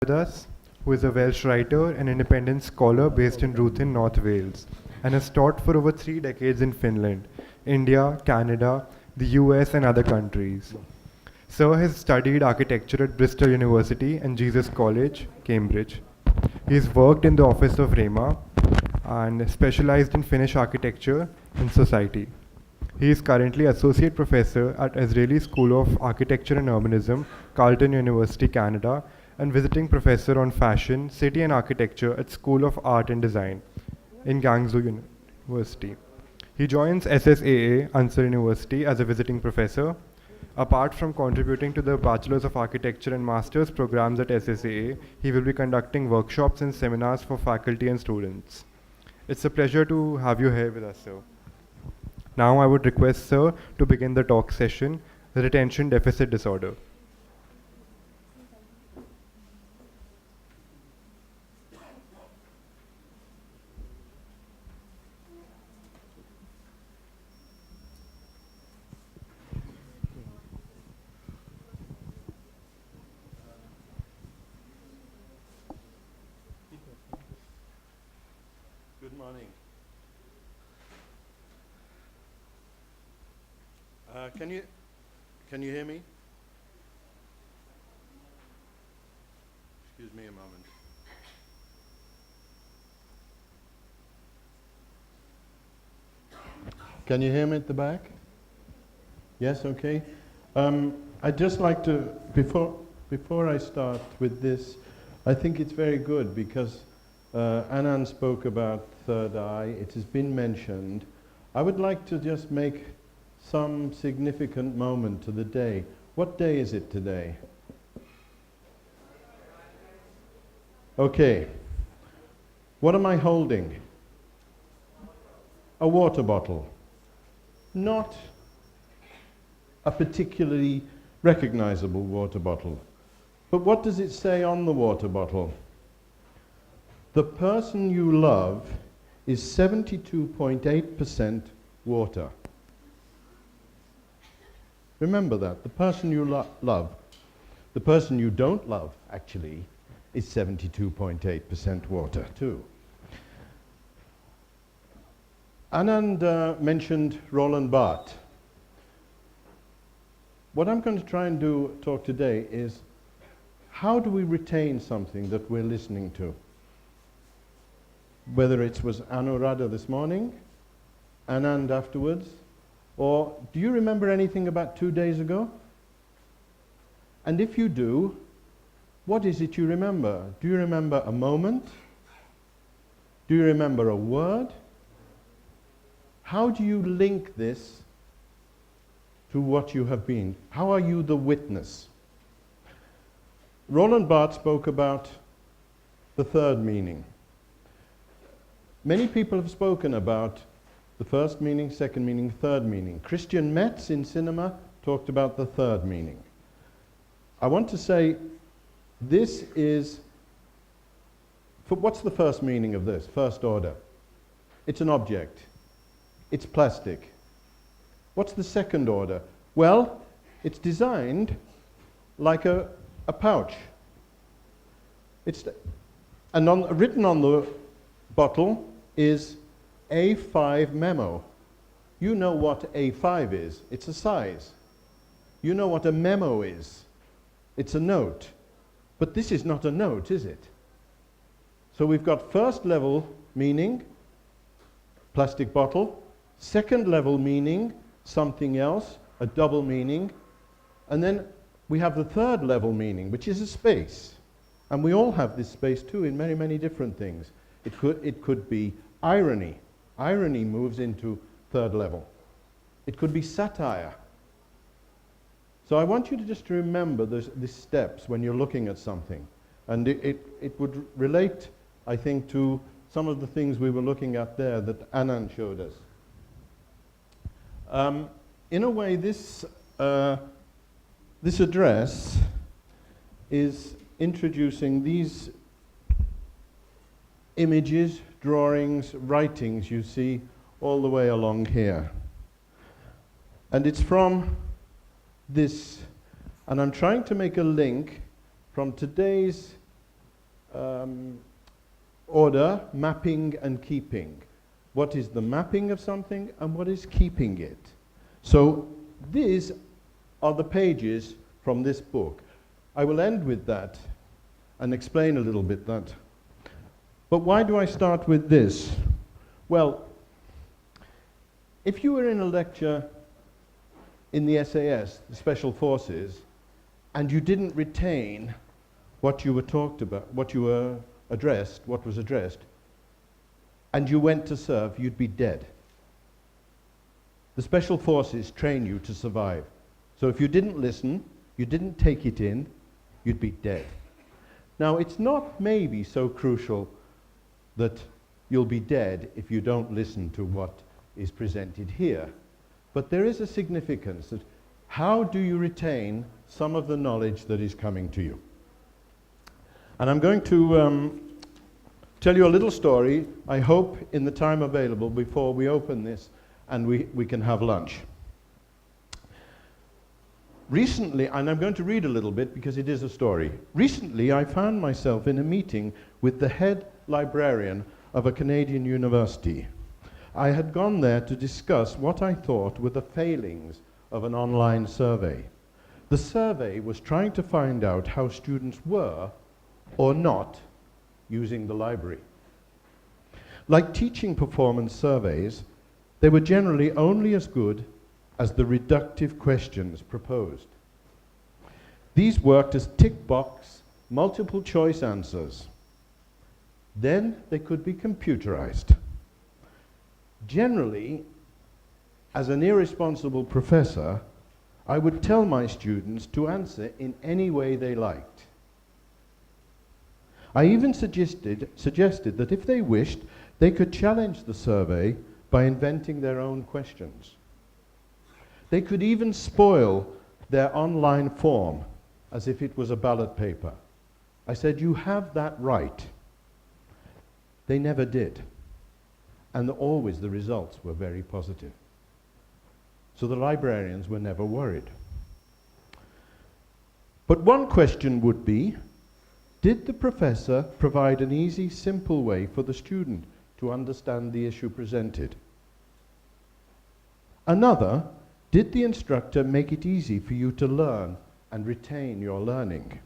with us, who is a Welsh writer and independent scholar based in Ruthin, North Wales, and has taught for over 3 decades in Finland, India, Canada, the US, and other countries. Sir has studied architecture at Bristol University and Jesus College, Cambridge. He has worked in the office of Rema and specialized in Finnish architecture and society. He is currently Associate Professor at Israeli School of Architecture and Urbanism, Carleton University, Canada, and Visiting Professor on Fashion, City and Architecture at School of Art and Design in Guangzhou University. He joins SSAA, Ansar University, as a visiting professor. Apart from contributing to the Bachelor's of Architecture and Master's programs at SSAA, he will be conducting workshops and seminars for faculty and students. It's a pleasure to have you here with us, sir. Now I would request Sir to begin the talk session, the Attention Deficit Disorder. Good morning. Can you hear me? Excuse me a moment. Can you hear me at the back? Yes, okay. I'd just like to, before I start with this, I think it's very good because Anand spoke about third eye. It has been mentioned. I would like to just make some significant moment to the day. What day is it today? Okay. What am I holding? A water bottle. Not a particularly recognizable water bottle. But what does it say on the water bottle? The person you love is 72.8% water. Remember that. The person you love, the person you don't love, actually, is 72.8% water, too. Anand mentioned Roland Barthes. What I'm going to try and talk today is, how do we retain something that we're listening to? Whether it was Anuradha this morning, Anand afterwards, or do you remember anything about 2 days ago? And if you do, what is it you remember? Do you remember a moment? Do you remember a word? How do you link this to what you have been? How are you the witness? Roland Barthes spoke about the third meaning. Many people have spoken about the first meaning, second meaning, third meaning. Christian Metz in cinema talked about the third meaning. I want to say this is, what's the first meaning of this, first order? It's an object. It's plastic. What's the second order? Well, it's designed like a pouch. Written on the bottle is A5 memo. You know what A5 is. It's a size. You know what a memo is. It's a note. But this is not a note, is it? So we've got first level meaning, plastic bottle. Second level meaning, something else, a double meaning. And then we have the third level meaning, which is a space. And we all have this space too in many, many different things. It could be irony. Irony moves into third level. It could be satire. So I want you to just remember these steps when you're looking at something. And it would relate, I think, to some of the things we were looking at there that Anand showed us. In a way, this address is introducing these images, drawings, writings you see all the way along here. And it's from this, and I'm trying to make a link from today's order, mapping and keeping. What is the mapping of something and what is keeping it? So these are the pages from this book. I will end with that and explain a little bit that. But why do I start with this? Well, if you were in a lecture in the SAS, the Special Forces, and you didn't retain what you were talked about, what you were addressed, what was addressed, and you went to serve, you'd be dead. The Special Forces train you to survive. So if you didn't listen, you didn't take it in, you'd be dead. Now, it's not maybe so crucial that you'll be dead if you don't listen to what is presented here. But there is a significance that how do you retain some of the knowledge that is coming to you? And I'm going to tell you a little story, I hope in the time available before we open this and we can have lunch. Recently, and I'm going to read a little bit because it is a story. Recently, I found myself in a meeting with the head librarian of a Canadian university. I had gone there to discuss what I thought were the failings of an online survey. The survey was trying to find out how students were or not using the library. Like teaching performance surveys, they were generally only as good as the reductive questions proposed. These worked as tick box, multiple choice answers. Then they could be computerized. Generally, as an irresponsible professor, I would tell my students to answer in any way they liked. I even suggested that if they wished, they could challenge the survey by inventing their own questions. They could even spoil their online form as if it was a ballot paper. I said, you have that right. They never did. And always the results were very positive. So the librarians were never worried. But one question would be, did the professor provide an easy, simple way for the student to understand the issue presented? Another, did the instructor make it easy for you to learn and retain your learning?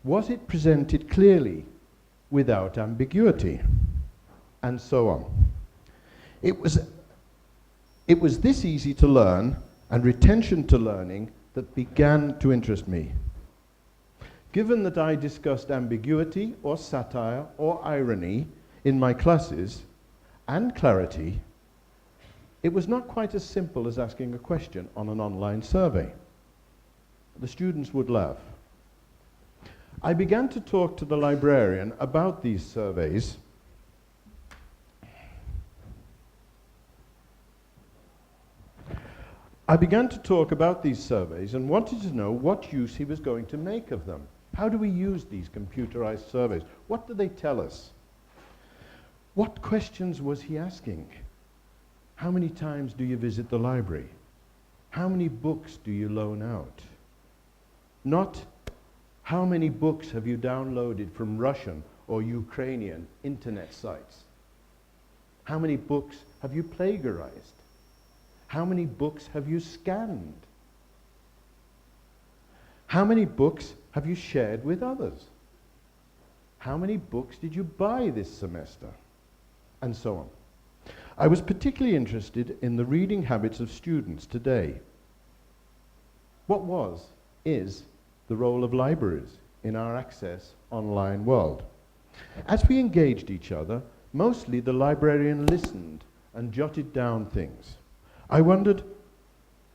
Was it presented clearly, without ambiguity? And so on. It was this easy to learn and retention to learning that began to interest me. Given that I discussed ambiguity or satire or irony in my classes and clarity, it was not quite as simple as asking a question on an online survey. The students would laugh. I began to talk to the librarian about these surveys. I began to talk about these surveys and wanted to know what use he was going to make of them. How do we use these computerized surveys? What do they tell us? What questions was he asking? How many times do you visit the library? How many books do you loan out? Not how many books have you downloaded from Russian or Ukrainian internet sites? How many books have you plagiarized? How many books have you scanned? How many books have you shared with others? How many books did you buy this semester? And so on. I was particularly interested in the reading habits of students today. What is the role of libraries in our access online world? As we engaged each other, mostly the librarian listened and jotted down things. I wondered,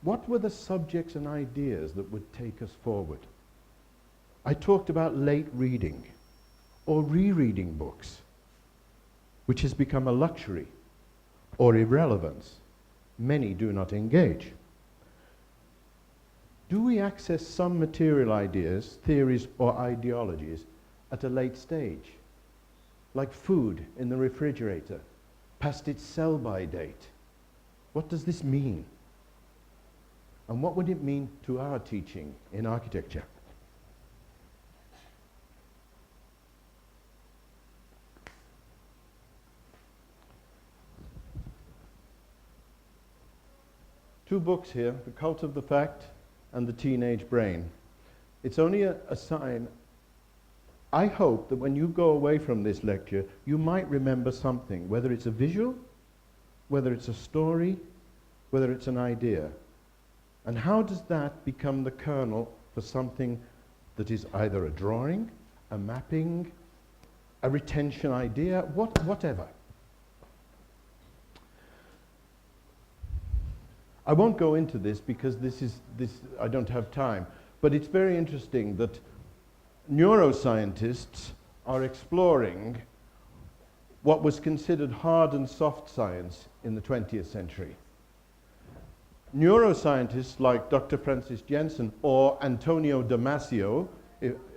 what were the subjects and ideas that would take us forward? I talked about late reading or rereading books, which has become a luxury or irrelevance. Many do not engage. Do we access some material ideas, theories, or ideologies at a late stage? Like food in the refrigerator, past its sell-by date. What does this mean? And what would it mean to our teaching in architecture? Two books here, The Cult of the Fact and The Teenage Brain. It's only a sign. I hope that when you go away from this lecture, you might remember something, whether it's a visual, whether it's a story, whether it's an idea. And how does that become the kernel for something that is either a drawing, a mapping, a retention idea, whatever. I won't go into this because I don't have time, but it's very interesting that neuroscientists are exploring what was considered hard and soft science in the 20th century. Neuroscientists like Dr. Francis Jensen or Antonio Damasio,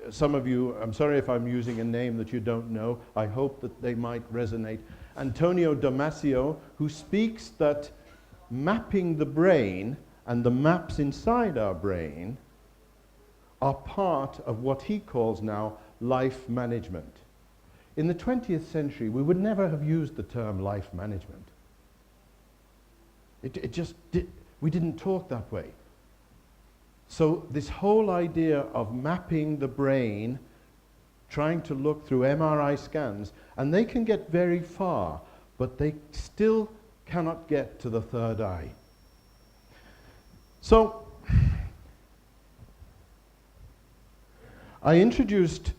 some of you, I'm sorry if I'm using a name that you don't know, I hope that they might resonate. Antonio Damasio, who speaks that mapping the brain and the maps inside our brain are part of what he calls now life management. In the 20th century, we would never have used the term life management. We didn't talk that way. So this whole idea of mapping the brain, trying to look through MRI scans, and they can get very far, but they still cannot get to the third eye. So I introduced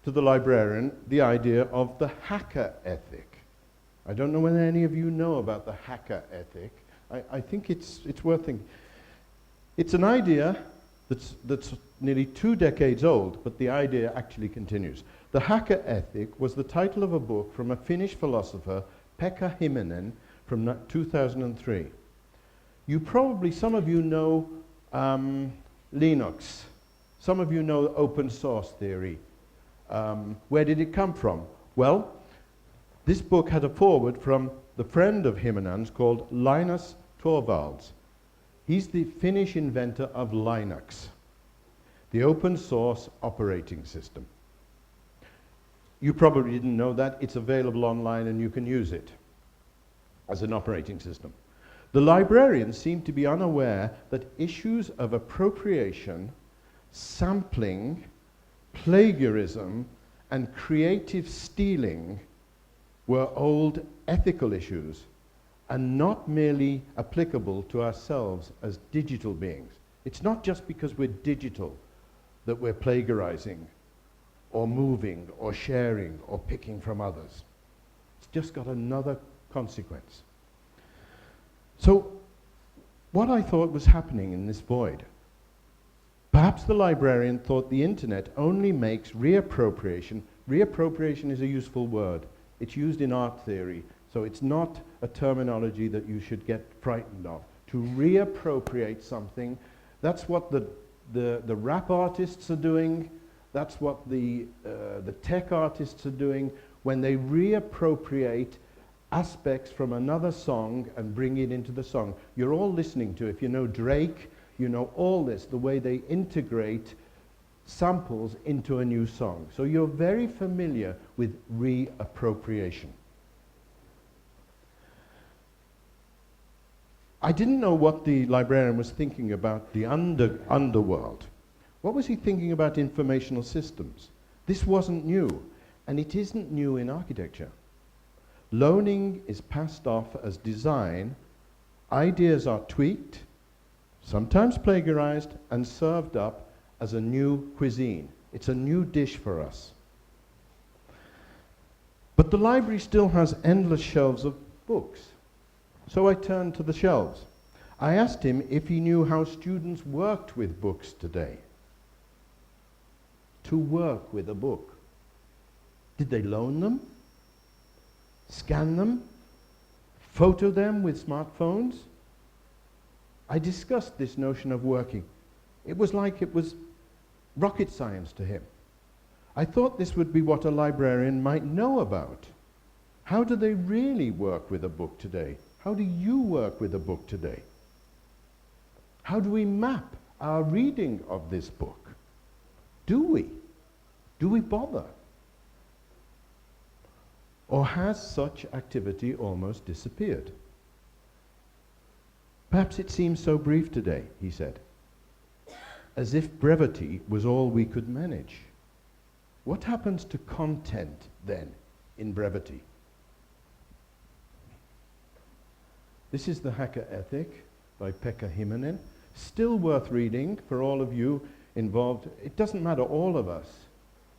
to the librarian the idea of the hacker ethic. I don't know whether any of you know about the hacker ethic. I think it's worth thinking. It's an idea that's nearly 2 decades old, but the idea actually continues. The hacker ethic was the title of a book from a Finnish philosopher, Pekka Himinen, from 2003. Some of you know Linux. Some of you know open source theory. Where did it come from? Well, this book had a foreword from the friend of Himinen's called Linus Torvalds. He's the Finnish inventor of Linux, the open source operating system. You probably didn't know that. It's available online and you can use it as an operating system. The librarians seem to be unaware that issues of appropriation, sampling, plagiarism, and creative stealing were old ethical issues and not merely applicable to ourselves as digital beings. It's not just because we're digital that we're plagiarizing or moving or sharing or picking from others. It's just got another consequence. So what I thought was happening in this void, perhaps the librarian thought the internet only makes reappropriation. Reappropriation is a useful word. It's used in art theory, so it's not a terminology that you should get frightened of. To reappropriate something, that's what the rap artists are doing, that's what the tech artists are doing, when they reappropriate aspects from another song and bring it into the song. You're all listening to, if you know Drake, you know all this, the way they integrate samples into a new song. So you're very familiar with reappropriation. I didn't know what the librarian was thinking about the underworld. What was he thinking about informational systems? This wasn't new, and it isn't new in architecture. Loaning is passed off as design, ideas are tweaked, sometimes plagiarized, and served up as a new cuisine. It's a new dish for us. But the library still has endless shelves of books. So I turned to the shelves. I asked him if he knew how students worked with books today. To work with a book. Did they loan them? Scan them? Photo them with smartphones? I discussed this notion of working. It was like it was rocket science to him. I thought this would be what a librarian might know about. How do they really work with a book today? How do you work with a book today? How do we map our reading of this book? Do we? Do we bother? Or has such activity almost disappeared? Perhaps it seems so brief today, he said, as if brevity was all we could manage. What happens to content, then, in brevity? This is The Hacker Ethic by Pekka Himonen. Still worth reading for all of you involved. It doesn't matter, all of us.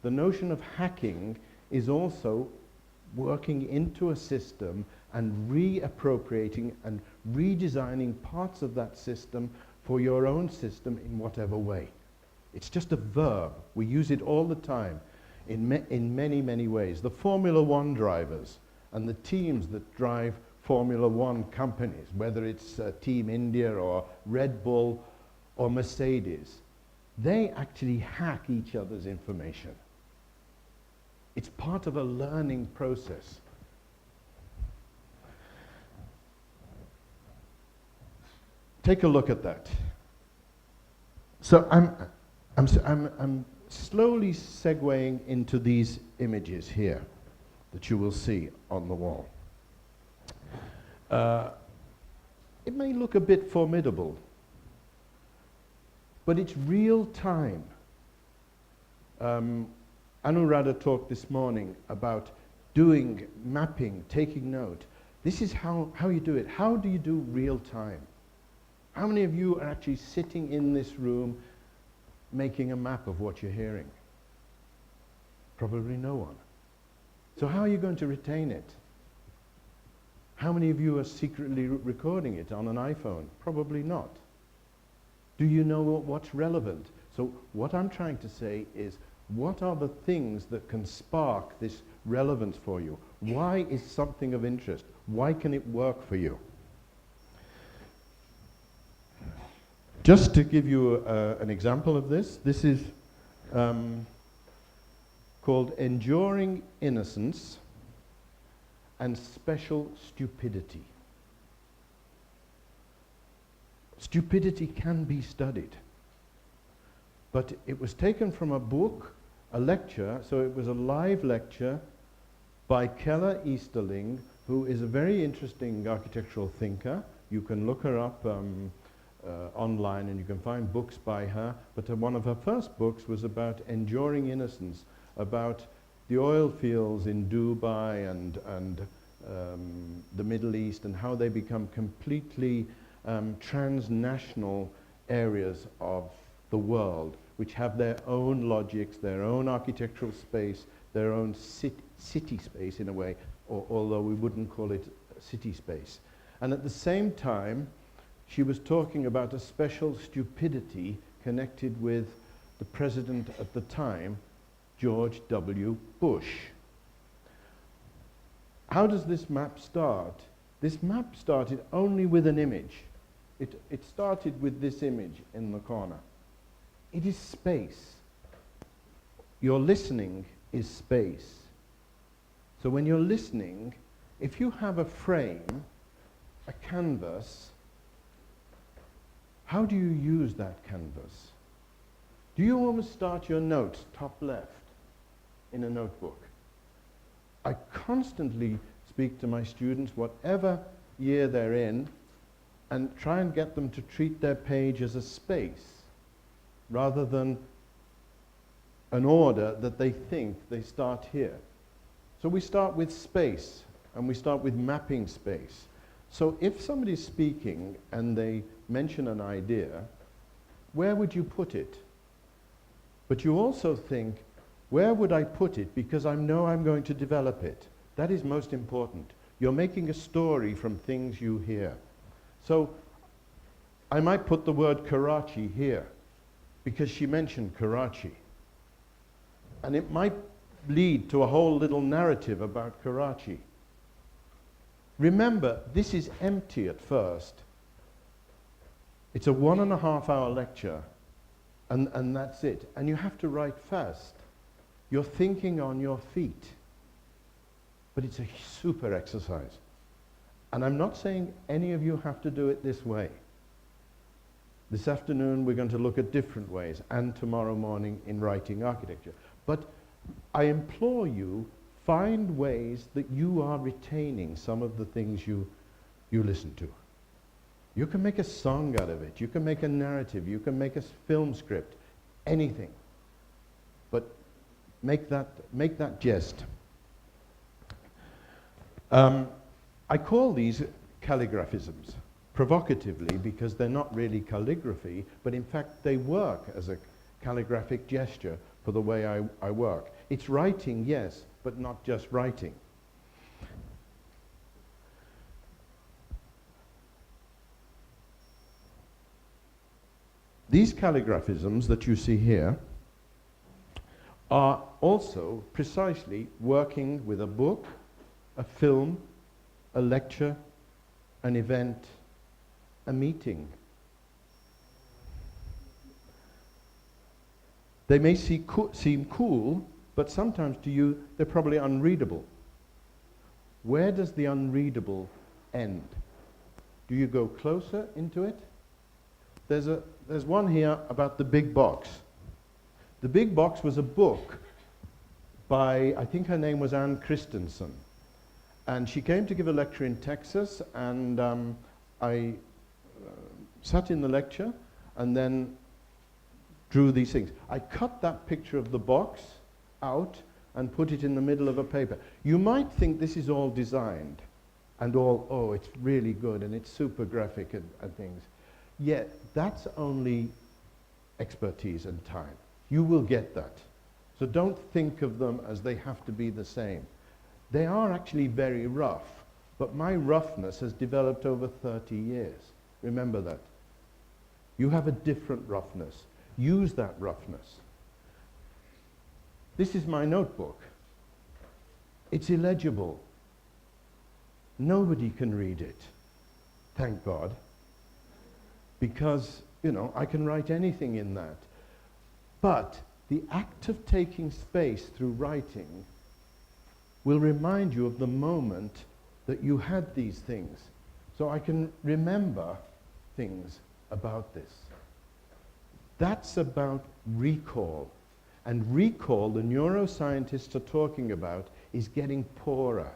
The notion of hacking is also working into a system and reappropriating and redesigning parts of that system for your own system in whatever way. It's just a verb. We use it all the time in many, many ways. The Formula One drivers and the teams that drive Formula One companies, whether it's Team India or Red Bull or Mercedes, they actually hack each other's information. It's part of a learning process. Take a look at that. So I'm slowly segueing into these images here that you will see on the wall. It may look a bit formidable, but it's real time. Anuradha talked this morning about doing mapping, taking note. This is how you do it. How do you do real time? How many of you are actually sitting in this room making a map of what you're hearing? Probably no one. So how are you going to retain it? How many of you are secretly recording it on an iPhone? Probably not. Do you know what's relevant? So what I'm trying to say is, what are the things that can spark this relevance for you? Why is something of interest? Why can it work for you? Just to give you an example of this, this is called Enduring Innocence and Special Stupidity. Stupidity can be studied, but it was taken from a book, a lecture, so it was a live lecture by Kella Easterling, who is a very interesting architectural thinker. You can look her up online and you can find books by her, but one of her first books was about enduring innocence, about the oil fields in Dubai and the Middle East and how they become completely transnational areas of the world, which have their own logics, their own architectural space, their own city space in a way, although we wouldn't call it city space. And at the same time, she was talking about a special stupidity connected with the president at the time, George W. Bush. How does this map start? This map started only with an image. It started with this image in the corner. It is space. Your listening is space. So when you're listening, if you have a frame, a canvas, how do you use that canvas? Do you always start your notes top left in a notebook? I constantly speak to my students, whatever year they're in, and try and get them to treat their page as a space rather than an order that they think they start here. So we start with space, and we start with mapping space. So if somebody's speaking and they mention an idea, where would you put it? But you also think, where would I put it because I know I'm going to develop it? That is most important. You're making a story from things you hear. So I might put the word Karachi here because she mentioned Karachi. And it might lead to a whole little narrative about Karachi. Remember, this is empty at first. It's a 1.5 hour lecture, and that's it. And you have to write fast. You're thinking on your feet. But it's a super exercise. And I'm not saying any of you have to do it this way. This afternoon we're going to look at different ways, and tomorrow morning in writing architecture. But I implore you, find ways that you are retaining some of the things you listen to. You can make a song out of it. You can make a narrative. You can make a film script. Anything. But make that jest. I call these calligraphisms provocatively because they're not really calligraphy, but in fact they work as a calligraphic gesture for the way I work. It's writing, yes, but not just writing. These calligraphisms that you see here are also precisely working with a book, a film, a lecture, an event, a meeting. They may seem cool, but sometimes to you they're probably unreadable. Where does the unreadable end? Do you go closer into it? There's one here about the big box. The big box was a book by, I think her name was Anne Christensen. And she came to give a lecture in Texas, and I sat in the lecture and then drew these things. I cut that picture of the box out and put it in the middle of a paper. You might think this is all designed and all, oh, it's really good and it's super graphic and things. Yet that's only expertise and time. You will get that. So don't think of them as they have to be the same. They are actually very rough, but my roughness has developed over 30 years. Remember that. You have a different roughness. Use that roughness. This is my notebook. It's illegible. Nobody can read it, thank God, because, you know, I can write anything in that. But the act of taking space through writing will remind you of the moment that you had these things. So I can remember things about this. That's about recall. And recall, the neuroscientists are talking about, is getting poorer.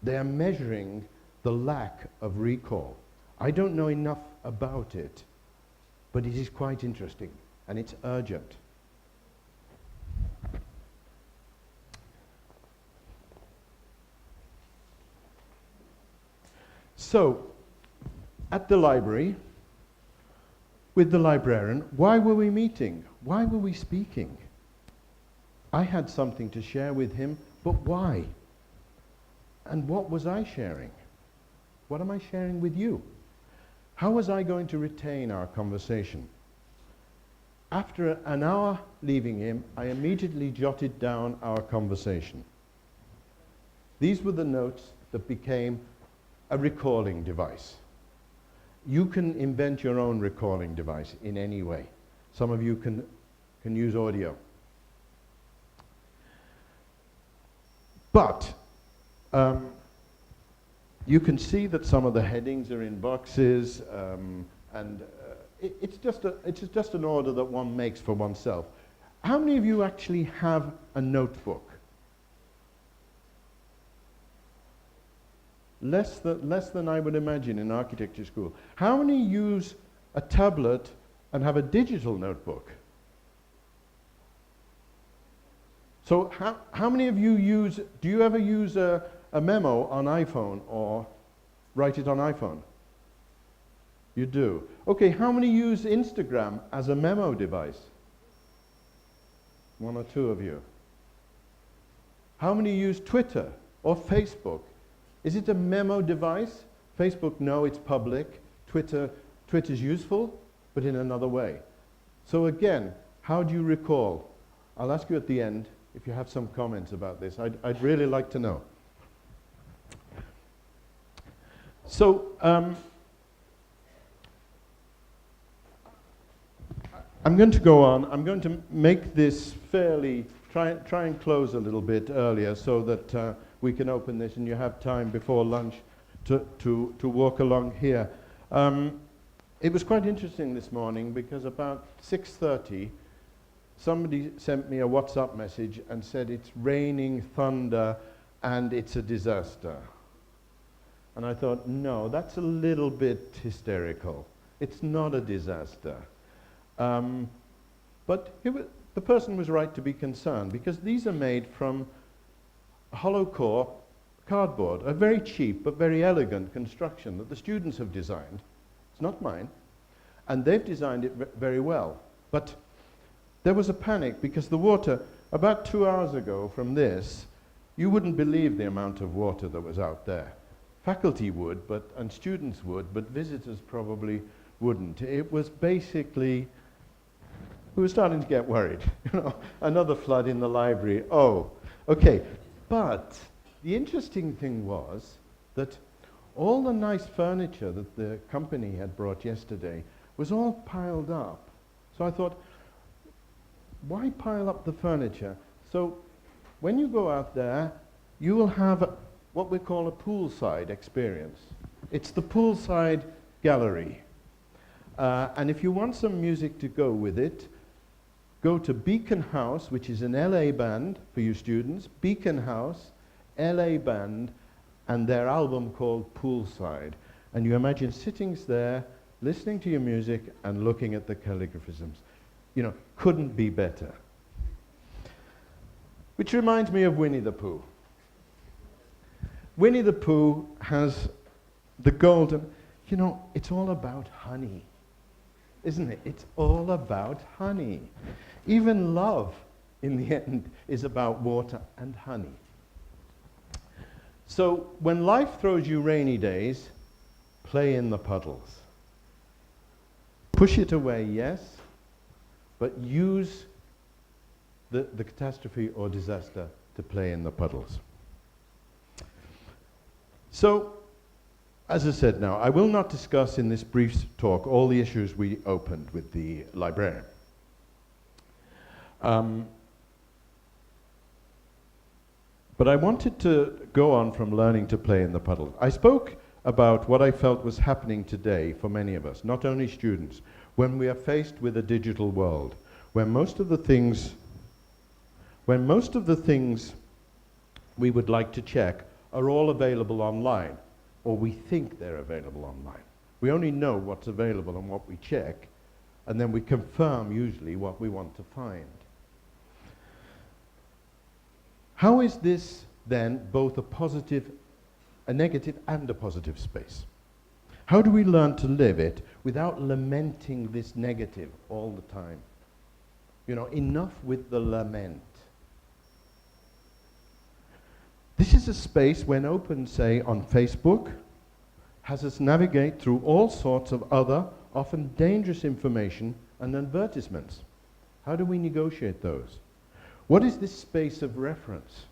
They are measuring the lack of recall. I don't know enough about it, but it is quite interesting, and it's urgent. So, at the library, with the librarian, why were we meeting? Why were we speaking? I had something to share with him, but why? And what was I sharing? What am I sharing with you? How was I going to retain our conversation? After an hour leaving him, I immediately jotted down our conversation. These were the notes that became a recalling device. You can invent your own recalling device in any way. Some of you can use audio. But you can see that some of the headings are in boxes, and it's just an order that one makes for oneself. How many of you actually have a notebook? Less than I would imagine in architecture school. How many use a tablet and have a digital notebook? So how many of you do you ever use a memo on iPhone or write it on iPhone? You do. Okay, how many use Instagram as a memo device? One or two of you. How many use Twitter or Facebook? Is it a memo device? Facebook, no, it's public. Twitter's useful, but in another way. So again, how do you recall? I'll ask you at the end if you have some comments about this. I'd really like to know. So, I'm going to go on. I'm going to make this fairly, try and close a little bit earlier so that we can open this and you have time before lunch to walk along here. It was quite interesting this morning because about 6:30, somebody sent me a WhatsApp message and said it's raining thunder and it's a disaster. And I thought, no, that's a little bit hysterical. It's not a disaster. But the person was right to be concerned, because these are made from hollow core cardboard, a very cheap but very elegant construction that the students have designed. It's not mine. And they've designed it very well. But there was a panic because the water, about 2 hours ago from this, you wouldn't believe the amount of water that was out there. Faculty would, and students would, but visitors probably wouldn't. It was basically, we were starting to get worried. You know, another flood in the library. Oh, okay. But the interesting thing was that all the nice furniture that the company had brought yesterday was all piled up. So I thought, why pile up the furniture? So when you go out there, you will have what we call a poolside experience. It's the poolside gallery. And if you want some music to go with it, go to Beacon House, which is an LA band for you students. Beacon House, LA band, and their album called Poolside. And you imagine sitting there, listening to your music and looking at the calligraphisms. You know, couldn't be better. Which reminds me of Winnie the Pooh. Winnie the Pooh has the golden, you know, it's all about honey, isn't it? It's all about honey. Even love, in the end, is about water and honey. So when life throws you rainy days, play in the puddles. Push it away, yes, but use the catastrophe or disaster to play in the puddles. So, as I said now, I will not discuss in this brief talk all the issues we opened with the librarian. But I wanted to go on from learning to play in the puddles. I spoke about what I felt was happening today for many of us, not only students, when we are faced with a digital world, where most of the things we would like to check are all available online, or we think they're available online. We only know what's available and what we check, and then we confirm usually what we want to find. How is this then both a negative and a positive space? How do we learn to live it without lamenting this negative all the time? You know, enough with the lament. This is a space when open, say, on Facebook, has us navigate through all sorts of other, often dangerous information and advertisements. How do we negotiate those? What is this space of reference?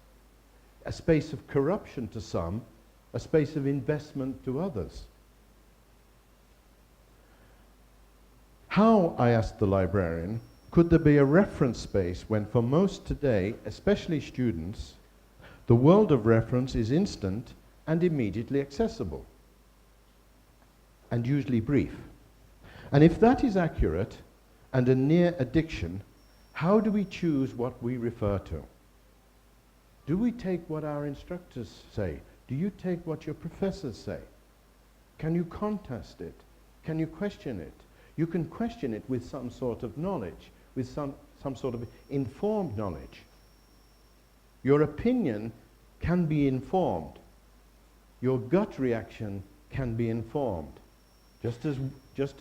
A space of corruption to some, a space of investment to others. How, I asked the librarian, could there be a reference space when for most today, especially students, the world of reference is instant and immediately accessible, and usually brief? And if that is accurate and a near addiction, how do we choose what we refer to? Do we take what our instructors say? Do you take what your professors say? Can you contest it? Can you question it? You can question it with some sort of knowledge, with some sort of informed knowledge. Your opinion can be informed. Your gut reaction can be informed. Just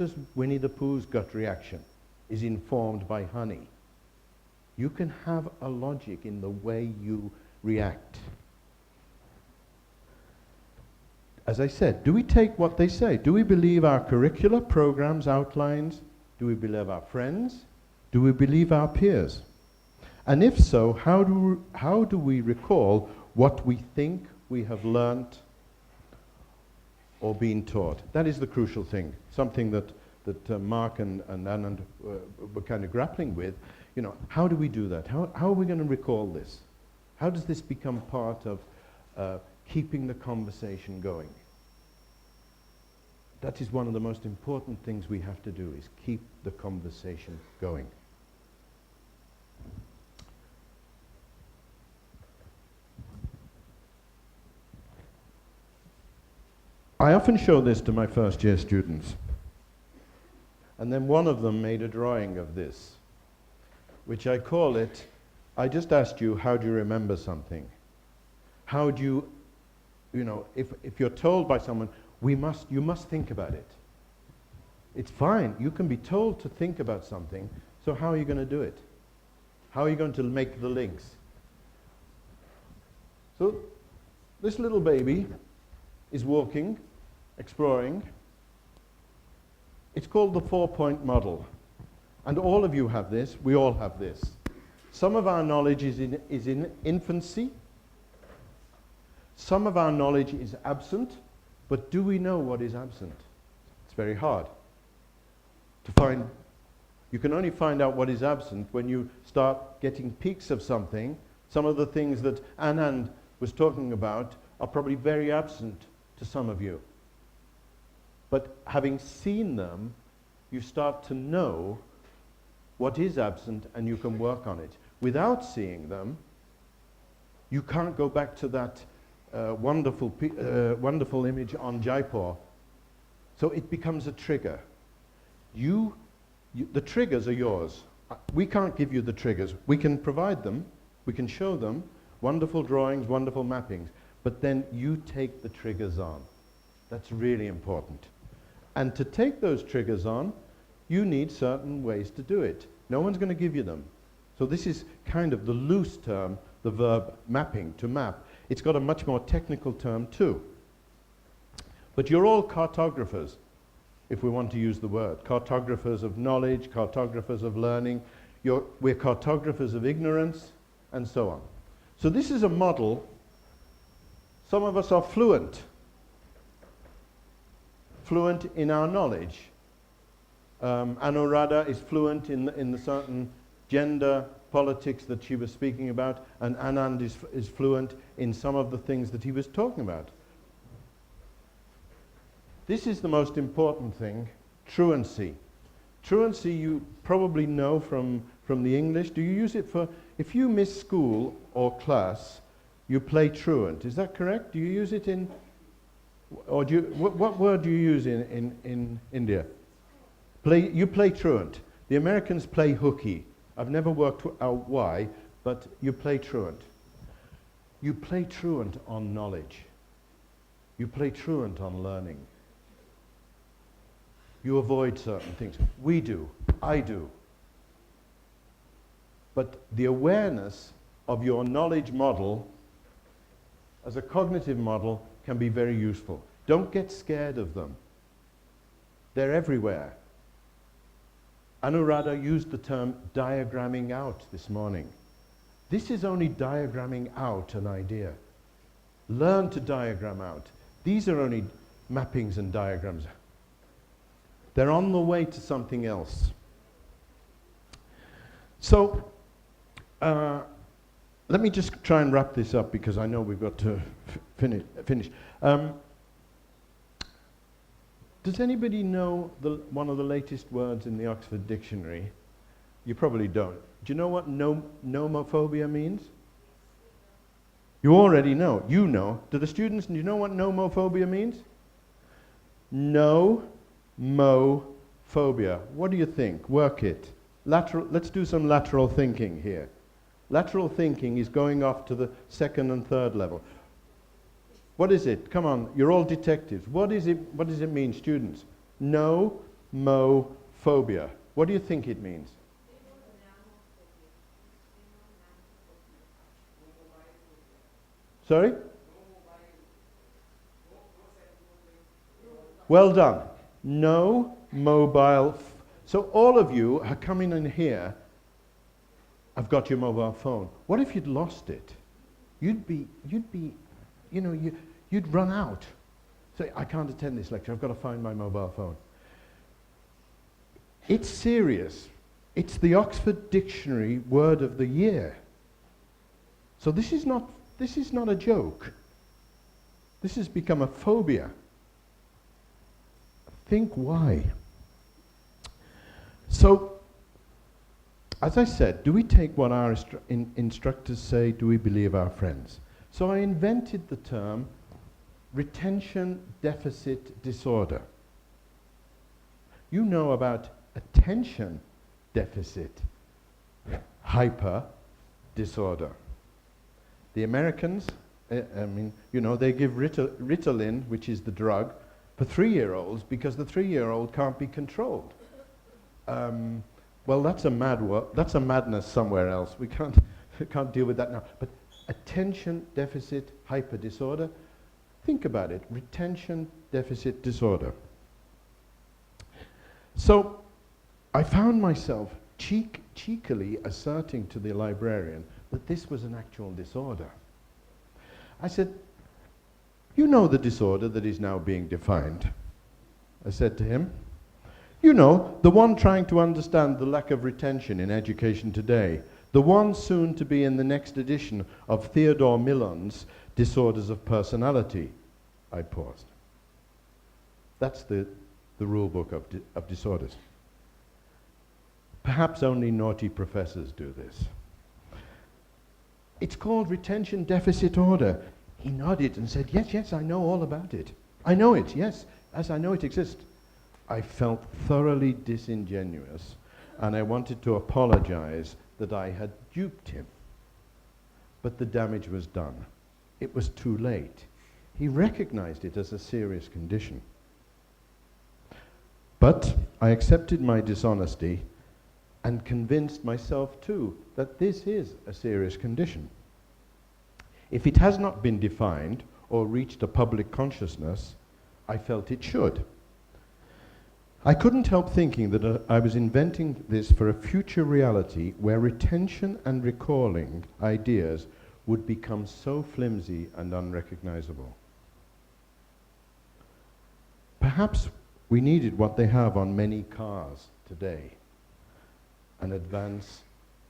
as Winnie the Pooh's gut reaction is informed by honey. You can have a logic in the way you react. As I said, do we take what they say? Do we believe our curricular programs, outlines? Do we believe our friends? Do we believe our peers? And if so, how do we recall what we think we have learnt or been taught? That is the crucial thing, something that Mark and Anand were kind of grappling with. You know, how do we do that? How are we going to recall this? How does this become part of keeping the conversation going? That is one of the most important things we have to do, is keep the conversation going. I often show this to my first year students. And then one of them made a drawing of this, which I call it, I just asked you, how do you remember something? How do you know, if you're told by someone, you must think about it. It's fine, you can be told to think about something, so how are you going to do it? How are you going to make the links? So, this little baby is walking, exploring. It's called the 4-point model. And all of you have this, we all have this. Some of our knowledge is in infancy. Some of our knowledge is absent, but do we know what is absent? It's very hard to find. You can only find out what is absent when you start getting peaks of something. Some of the things that Anand was talking about are probably very absent to some of you. But having seen them, you start to know what is absent and you can work on it. Without seeing them, you can't go back to that wonderful image on Jaipur. So it becomes a trigger. The triggers are yours. We can't give you the triggers. We can provide them, we can show them, wonderful drawings, wonderful mappings, but then you take the triggers on. That's really important. And to take those triggers on, you need certain ways to do it. No one's going to give you them. So this is kind of the loose term, the verb mapping, to map. It's got a much more technical term too. But you're all cartographers, if we want to use the word. Cartographers of knowledge, cartographers of learning. We're cartographers of ignorance, and so on. So this is a model. Some of us are fluent in our knowledge. Anuradha is fluent in the certain gender politics that she was speaking about, and Anand is fluent in some of the things that he was talking about. This is the most important thing, truancy. Truancy you probably know from the English. Do you use it for, if you miss school or class, you play truant. Is that correct? Do you use it in, or do you, what word do you use in India? You play truant. The Americans play hooky. I've never worked out why, but you play truant. You play truant on knowledge. You play truant on learning. You avoid certain things. We do. I do. But the awareness of your knowledge model as a cognitive model can be very useful. Don't get scared of them. They're everywhere. Anuradha used the term diagramming out this morning. This is only diagramming out an idea. Learn to diagram out. These are only mappings and diagrams. They're on the way to something else. So, let me just try and wrap this up because I know we've got to finish. Does anybody know one of the latest words in the Oxford Dictionary? You probably don't. Do you know what nomophobia means? You already know. You know. Do the students, do you know what nomophobia means? No-mo-phobia. What do you think? Work it. Let's do some lateral thinking here. Lateral thinking is going off to the second and third level. What is it? Come on, you're all detectives. What does it mean, students? No-mo-phobia. What do you think it means? Sorry? Well done. No mobile. So all of you are coming in here. I've got your mobile phone. What if you'd lost it? You'd be, you know, you'd run out. Say, I can't attend this lecture. I've got to find my mobile phone. It's serious. It's the Oxford Dictionary word of the year. So this is not a joke. This has become a phobia. Think why. So, as I said, do we take what our instructors say? Do we believe our friends? So I invented the term retention deficit disorder. You know about attention deficit hyper disorder. The Americans, they give Ritalin, which is the drug, for 3-year-olds because the 3-year-old can't be controlled. Well, that's a madness somewhere else. We can't deal with that now. But attention deficit hyper disorder, think about it, retention deficit disorder. So I found myself cheekily asserting to the librarian that this was an actual disorder. I said, "You know the disorder that is now being defined," I said to him. "You know, the one trying to understand the lack of retention in education today, the one soon to be in the next edition of Theodore Millon's Disorders of Personality." I paused. That's the rule book of disorders. Perhaps only naughty professors do this. "It's called retention deficit order." He nodded and said, yes, I know all about it. I know it, yes, as I know it exists. I felt thoroughly disingenuous, and I wanted to apologize that I had duped him. But the damage was done. It was too late. He recognized it as a serious condition. But I accepted my dishonesty and convinced myself too that this is a serious condition. If it has not been defined or reached a public consciousness, I felt it should. I couldn't help thinking that I was inventing this for a future reality where retention and recalling ideas would become so flimsy and unrecognizable. Perhaps we needed what they have on many cars today, an advanced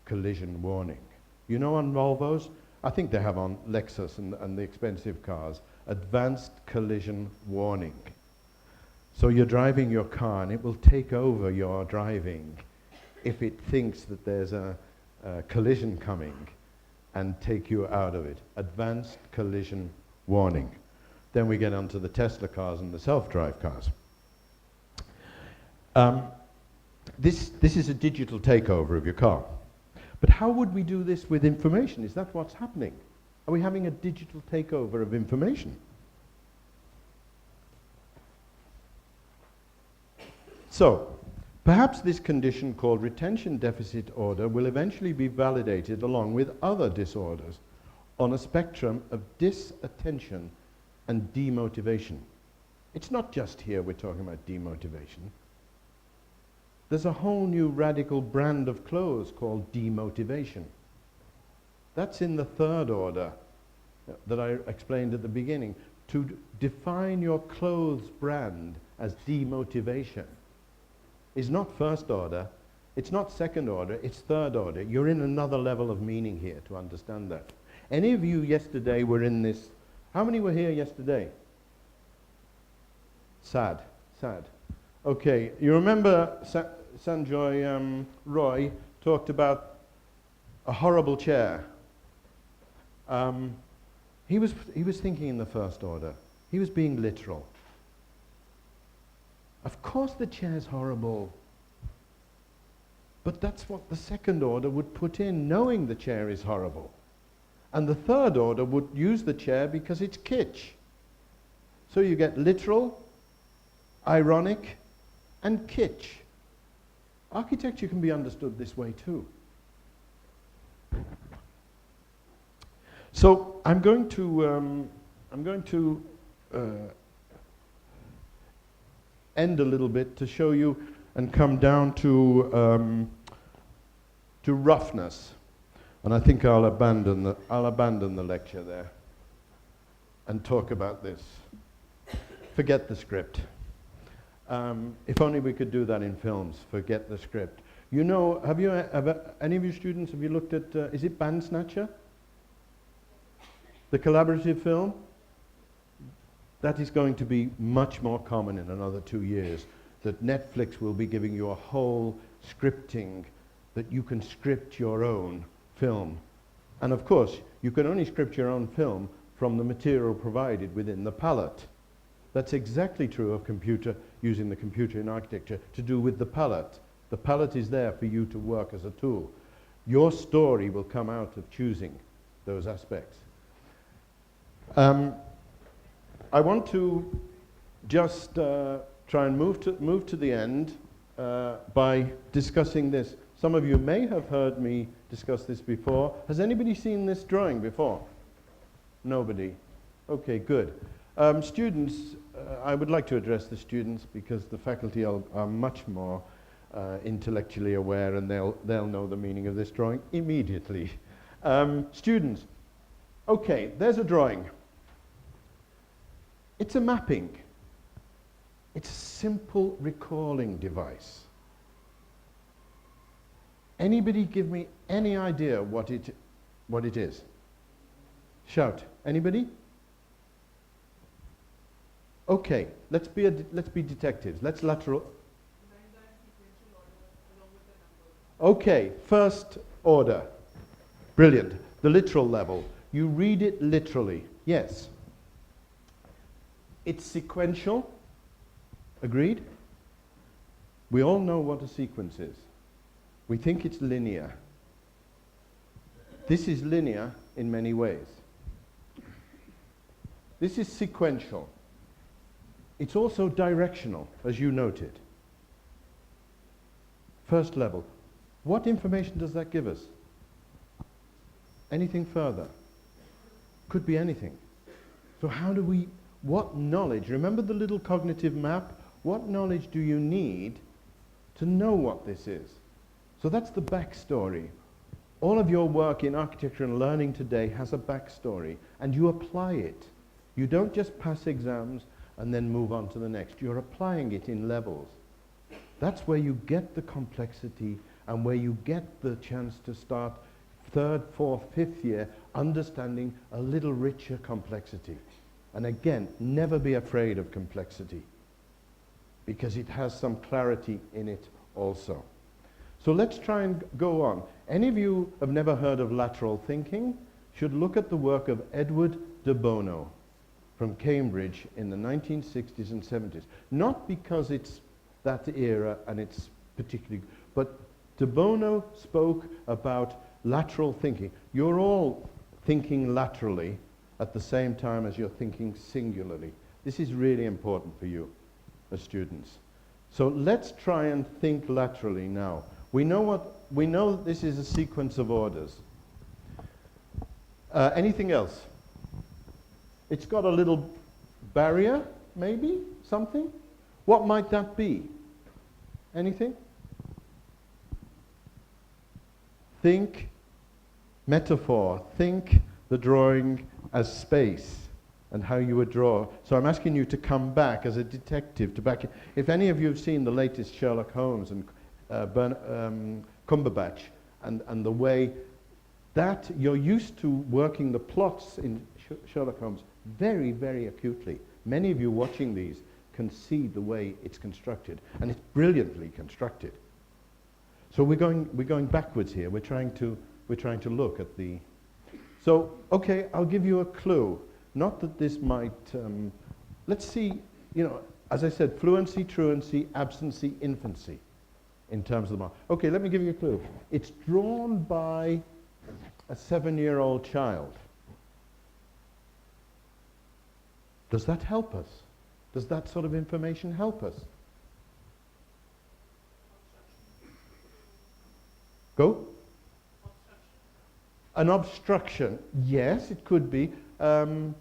collision warning. You know, on Volvos, I think they have on Lexus and the expensive cars, advanced collision warning. So you're driving your car and it will take over your driving if it thinks that there's a collision coming and take you out of it. Advanced collision warning. Then we get onto the Tesla cars and the self-drive cars. This is a digital takeover of your car. But how would we do this with information? Is that what's happening? Are we having a digital takeover of information? So, perhaps this condition called retention deficit order will eventually be validated along with other disorders on a spectrum of disattention and demotivation. It's not just here we're talking about demotivation. There's a whole new radical brand of clothes called demotivation. That's in the third order that I explained at the beginning. To define your clothes brand as demotivation is not first order, it's not second order, it's third order. You're in another level of meaning here to understand that. Any of you yesterday were in this? How many were here yesterday? Sad. Okay, you remember Sanjoy Roy talked about a horrible chair. He was thinking in the first order. He was being literal. Of course the chair's horrible. But that's what the second order would put in, knowing the chair is horrible. And the third order would use the chair because it's kitsch. So you get literal, ironic, and kitsch. Architecture can be understood this way too. So I'm going to end a little bit to show you and come down to roughness, and I think I'll abandon the lecture there and talk about this. Forget the script. If only we could do that in films. Forget the script. You know, have any of you students, have you looked at, is it Bandsnatcher? The collaborative film? That is going to be much more common in another 2 years, that Netflix will be giving you a whole scripting that you can script your own film. And of course, you can only script your own film from the material provided within the palette. That's exactly true of computer, using the computer in architecture to do with the palette. The palette is there for you to work as a tool. Your story will come out of choosing those aspects. I want to just try and move to the end by discussing this. Some of you may have heard me discuss this before. Has anybody seen this drawing before? Nobody. Okay, good. Students, I would like to address the students because the faculty are much more intellectually aware, and they'll know the meaning of this drawing immediately. Students, okay, there's a drawing. It's a mapping. It's a simple recalling device. Anybody give me any idea what it is? Shout. Anybody? Okay, let's be detectives. Let's lateral. Okay, first order. Brilliant. The literal level. You read it literally. Yes. It's sequential. Agreed? We all know what a sequence is. We think it's linear. This is linear in many ways. This is sequential. It's also directional, as you noted. First level. What information does that give us? Anything further? Could be anything. So how do we, what knowledge, remember the little cognitive map? What knowledge do you need to know what this is? So that's the backstory. All of your work in architecture and learning today has a backstory, and you apply it. You don't just pass exams and then move on to the next. You're applying it in levels. That's where you get the complexity and where you get the chance to start third, fourth, fifth year understanding a little richer complexity. And again, never be afraid of complexity because it has some clarity in it also. So let's try and go on. Any of you have never heard of lateral thinking should look at the work of Edward de Bono from Cambridge in the 1960s and 70s. Not because it's that era and it's particularly, but de Bono spoke about lateral thinking. You're all thinking laterally at the same time as you're thinking singularly. This is really important for you as students. So let's try and think laterally now. We know this is a sequence of orders. Anything else? It's got a little barrier, maybe, something? What might that be? Anything? Think metaphor. Think the drawing as space and how you would draw. So I'm asking you to come back as a detective to back. If any of you have seen the latest Sherlock Holmes and Cumberbatch and the way that you're used to working the plots in Sherlock Holmes very, very acutely. Many of you watching these can see the way it's constructed, and it's brilliantly constructed. So we're going backwards here. We're trying to look at the. So okay, I'll give you a clue. Not that this might. Let's see. You know, as I said, fluency, truancy, absency, infancy, in terms of the mark. Okay, let me give you a clue. It's drawn by a 7-year-old child. Does that help us? Does that sort of information help us? Go? An obstruction. Yes, it could be. No,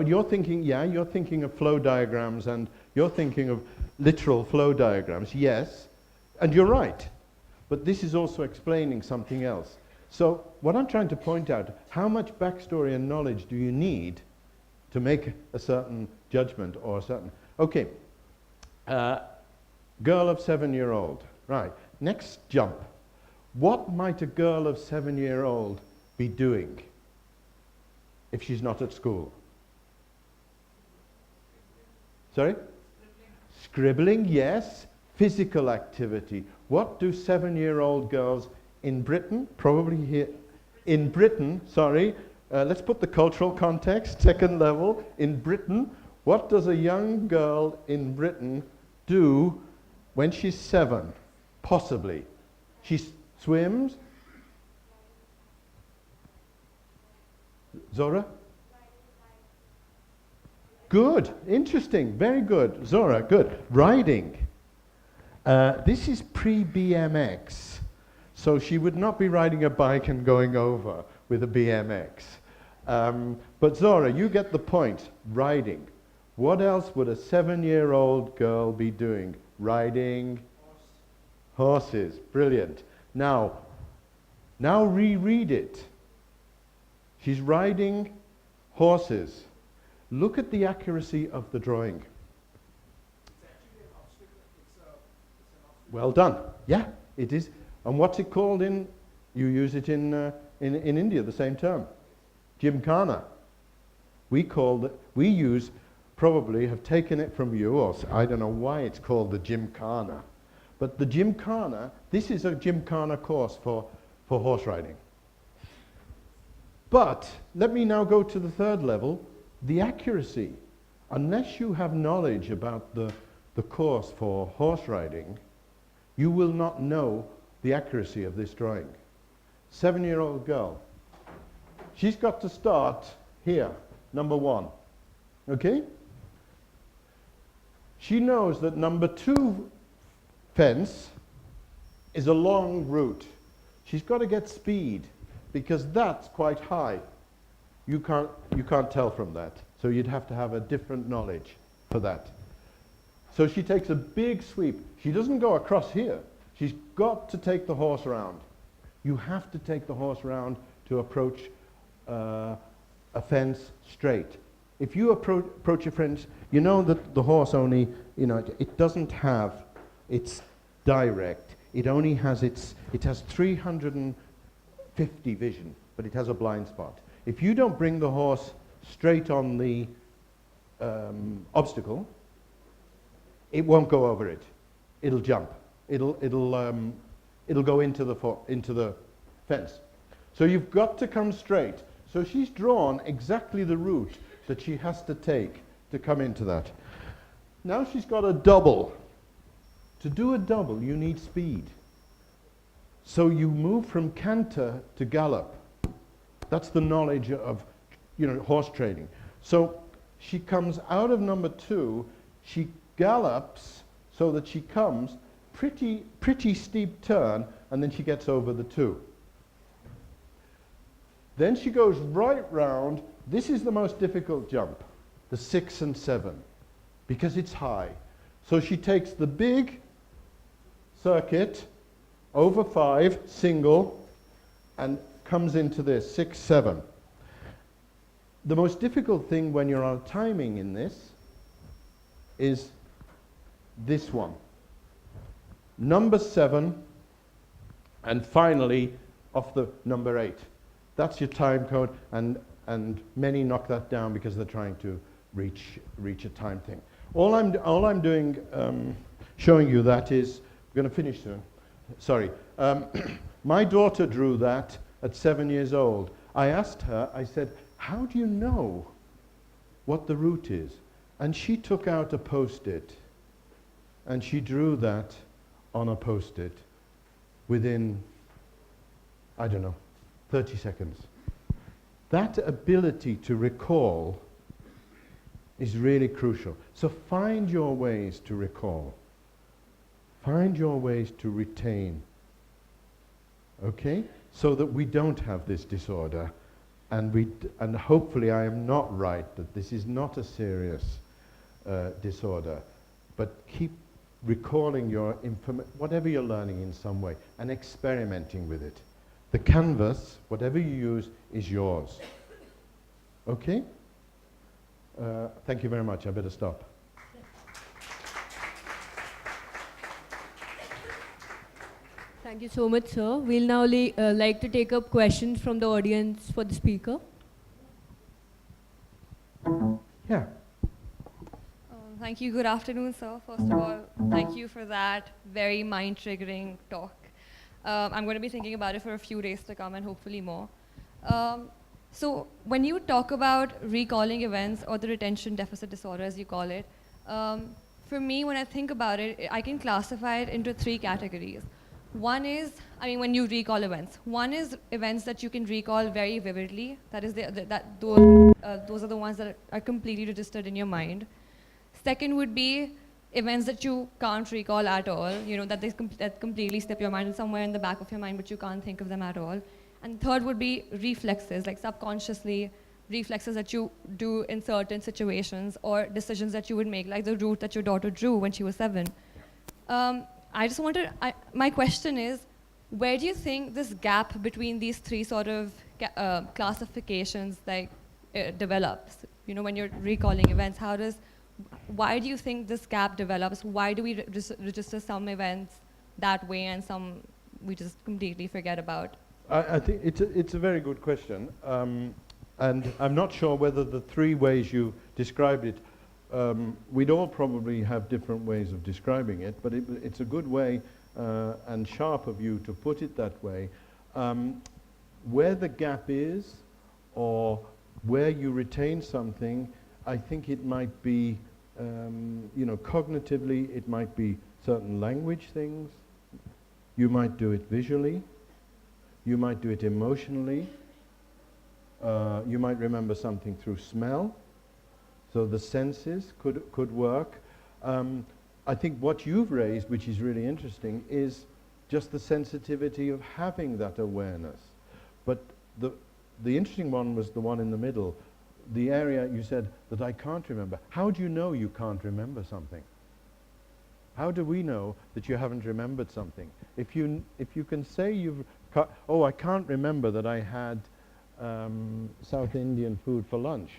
you're thinking of flow diagrams, and you're thinking of literal flow diagrams. Yes, and you're right. But this is also explaining something else. So what I'm trying to point out, how much backstory and knowledge do you need to make a certain judgment or a certain... Okay, girl of 7-year-old. Right, next jump. What might a girl of 7-year-old be doing if she's not at school? Sorry? Scribbling, yes. Physical activity. What do 7-year-old girls in Britain, probably here, In Britain, sorry, let's put the cultural context, second level. In Britain, what does a young girl in Britain do when she's 7? Possibly. She swims. Zora? Good, interesting, very good. Zora, good. Riding. This is pre-BMX. So she would not be riding a bike and going over with a BMX. But Zora, you get the point. Riding. What else would a 7-year-old girl be doing? Riding? Horses. Brilliant. Now reread it. She's riding horses. Look at the accuracy of the drawing. Well done. Yeah, it is. And what's it called in? You use it in India, the same term. Gymkhana. We use, probably have taken it from you, or I don't know why it's called the Gymkhana. But the Gymkhana, this is a Gymkhana course for horse riding. But let me now go to the third level, the accuracy. Unless you have knowledge about the course for horse riding, you will not know the accuracy of this drawing. 7-year-old girl. She's got to start here, number 1. Okay? She knows that number 2 fence is a long route. She's got to get speed because that's quite high. You can't tell from that. So you'd have to have a different knowledge for that. So she takes a big sweep. She doesn't go across here. She's got to take the horse around. You have to take the horse around to approach a fence straight. If you approach a fence, you know that the horse only, it doesn't have its direct. It only has it has 350 vision, but it has a blind spot. If you don't bring the horse straight on the obstacle, it won't go over it. It'll jump. It'll go into the fence. So you've got to come straight. So she's drawn exactly the route that she has to take to come into that. Now she's got a double. To do a double, you need speed. So you move from canter to gallop. That's the knowledge of, horse training. So she comes out of number 2, she gallops so that she comes pretty steep turn, and then she gets over the 2. Then she goes right round. This is the most difficult jump, the 6 and 7, because it's high. So she takes the big circuit over 5, single, and comes into this, 6, 7. The most difficult thing when you're on timing in this is this one. Number 7, and finally off the number 8. That's your time code, and many knock that down because they're trying to reach a time thing. All I'm doing, showing you that is, we're going to finish soon. Sorry. My daughter drew that at 7 years old. I asked her, I said, how do you know what the route is? And she took out a Post-it, and she drew that on a Post-it within, I don't know, 30 seconds. That ability to recall is really crucial. So find your ways to recall. Find your ways to retain. Okay? So that we don't have this disorder, and hopefully I am not right that this is not a serious disorder, but keep recalling your whatever you're learning in some way and experimenting with it. The canvas, whatever you use, is yours. Okay? Thank you very much. I better stop. Thank you so much, sir. We'll now like to take up questions from the audience for the speaker. Yeah. Thank you. Good afternoon, sir. First of all, thank you for that very mind-triggering talk. I'm going to be thinking about it for a few days to come and hopefully more. So when you talk about recalling events or the retention deficit disorder, as you call it, for me, when I think about it, I can classify it into three categories. One is, I mean, when you recall events. One is events that you can recall very vividly. That is, those are the ones that are completely registered in your mind. Second would be events that you can't recall at all, you know, that completely slip your mind and somewhere in the back of your mind, but you can't think of them at all. And third would be reflexes, like subconsciously reflexes that you do in certain situations or decisions that you would make, like the route that your daughter drew when she was 7. I just wanted, my question is, where do you think this gap between these three sort of classifications develops? You know, when you're recalling events, why do you think this gap develops? Why do we register some events that way and some we just completely forget about? I think it's a very good question. And I'm not sure whether the three ways you described it, we'd all probably have different ways of describing it, but it's a good way and sharp of you to put it that way. Where the gap is, or where you retain something, I think it might be, you know, cognitively, it might be certain language things. You might do it visually. You might do it emotionally. You might remember something through smell. So the senses could work. I think what you've raised, which is really interesting, is just the sensitivity of having that awareness. But the interesting one was the one in the middle. The area you said that I can't remember. How do you know you can't remember something? How do we know that you haven't remembered something? If you can say oh, I can't remember that I had South Indian food for lunch.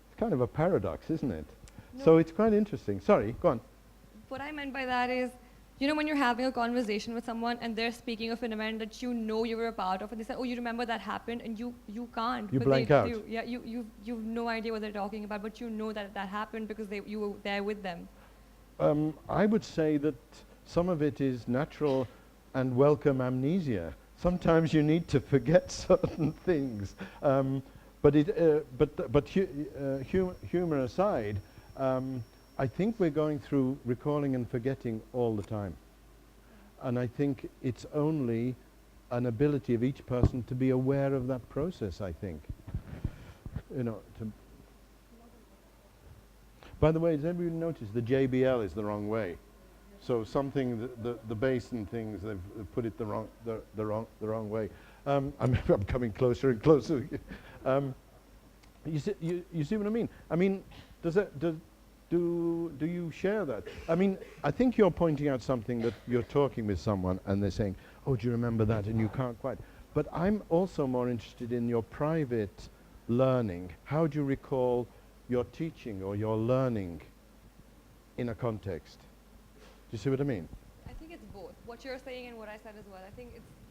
It's kind of a paradox, isn't it? No. So it's quite interesting. Sorry, go on. What I meant by that is, you know, when you're having a conversation with someone and they're speaking of an event that you know you were a part of, and they say, oh, you remember that happened, and you can't. You but blank they out. do. Yeah, you have no idea what they're talking about, but you know that happened because you were there with them. I would say that some of it is natural and welcome amnesia. Sometimes you need to forget certain things. But humor aside, I think we're going through recalling and forgetting all the time. And I think it's only an ability of each person to be aware of that process, I think. You know, by the way, does everybody notice the JBL is the wrong way? So something, the bass and things, they've put it the wrong way. I'm coming closer and closer. You see what I mean? I mean, do you share that? I mean, I think you're pointing out something that you're talking with someone and they're saying, oh, do you remember that? And you can't quite. But I'm also more interested in your private learning. How do you recall your teaching or your learning in a context? Do you see what I mean? I think it's both. What you're saying and what I said as well.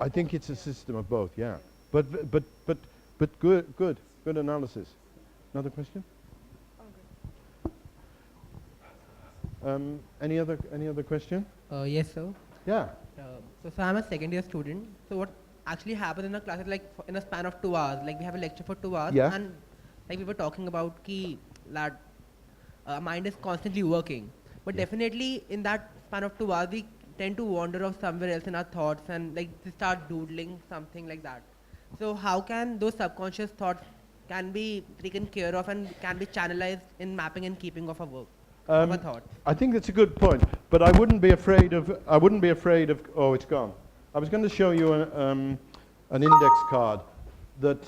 I think it's a system of both, yeah. But good analysis. Another question? Any other question? Yes, sir. Yeah. So I'm a second year student. So what actually happens in a class is like in a span of 2 hours, like we have a lecture for 2 hours, Yeah. and like we were talking about that mind is constantly working. But definitely in that span of 2 hours, we tend to wander off somewhere else in our thoughts and like to start doodling something like that. So how can those subconscious thoughts can be taken care of and can be channelized in mapping and keeping of our work? Of our thoughts? I think that's a good point, but I wouldn't be afraid of. Oh, it's gone. I was going to show you an index card that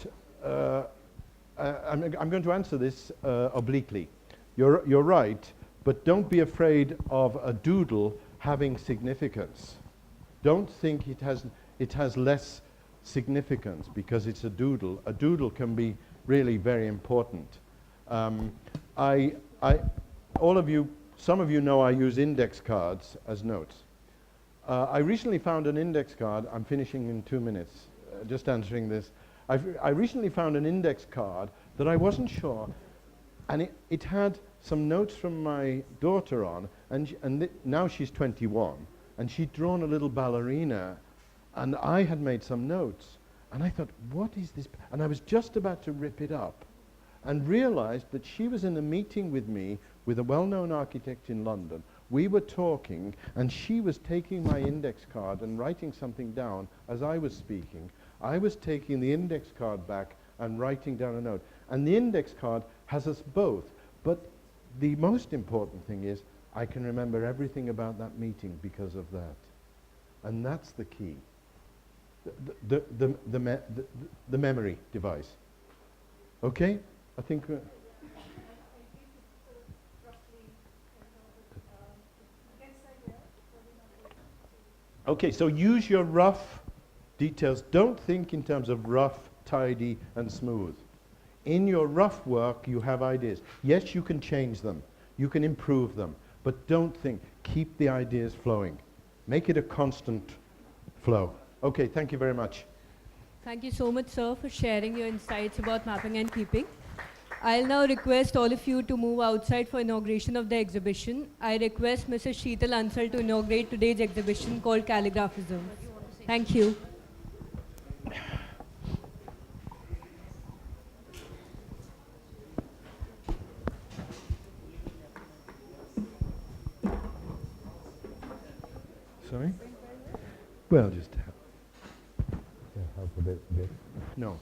I'm going to answer this obliquely. You're right, but don't be afraid of a doodle having significance. Don't think it has less significance because it's a doodle. A doodle can be really very important. All of you, some of you know I use index cards as notes. I recently found an index card. I'm finishing in 2 minutes, just answering this. I recently found an index card that I wasn't sure, and it had some notes from my daughter on, and now she's 21, and she'd drawn a little ballerina, and I had made some notes. And I thought, what is this? And I was just about to rip it up and realized that she was in a meeting with me with a well-known architect in London. We were talking, and she was taking my index card and writing something down as I was speaking. I was taking the index card back and writing down a note. And the index card has us both. But the most important thing is I can remember everything about that meeting because of that. And that's the key. The memory device. Okay? I think... okay, so use your rough details. Don't think in terms of rough, tidy, and smooth. In your rough work, you have ideas. Yes, you can change them. You can improve them. But don't think. Keep the ideas flowing. Make it a constant flow. Okay, thank you very much. Thank you so much, sir, for sharing your insights about mapping and keeping. I'll now request all of you to move outside for inauguration of the exhibition. I request Mrs. Sheetal Ansal to inaugurate today's exhibition called Calligraphism. Thank you. Sorry? Well, just Yeah, half a bit. no.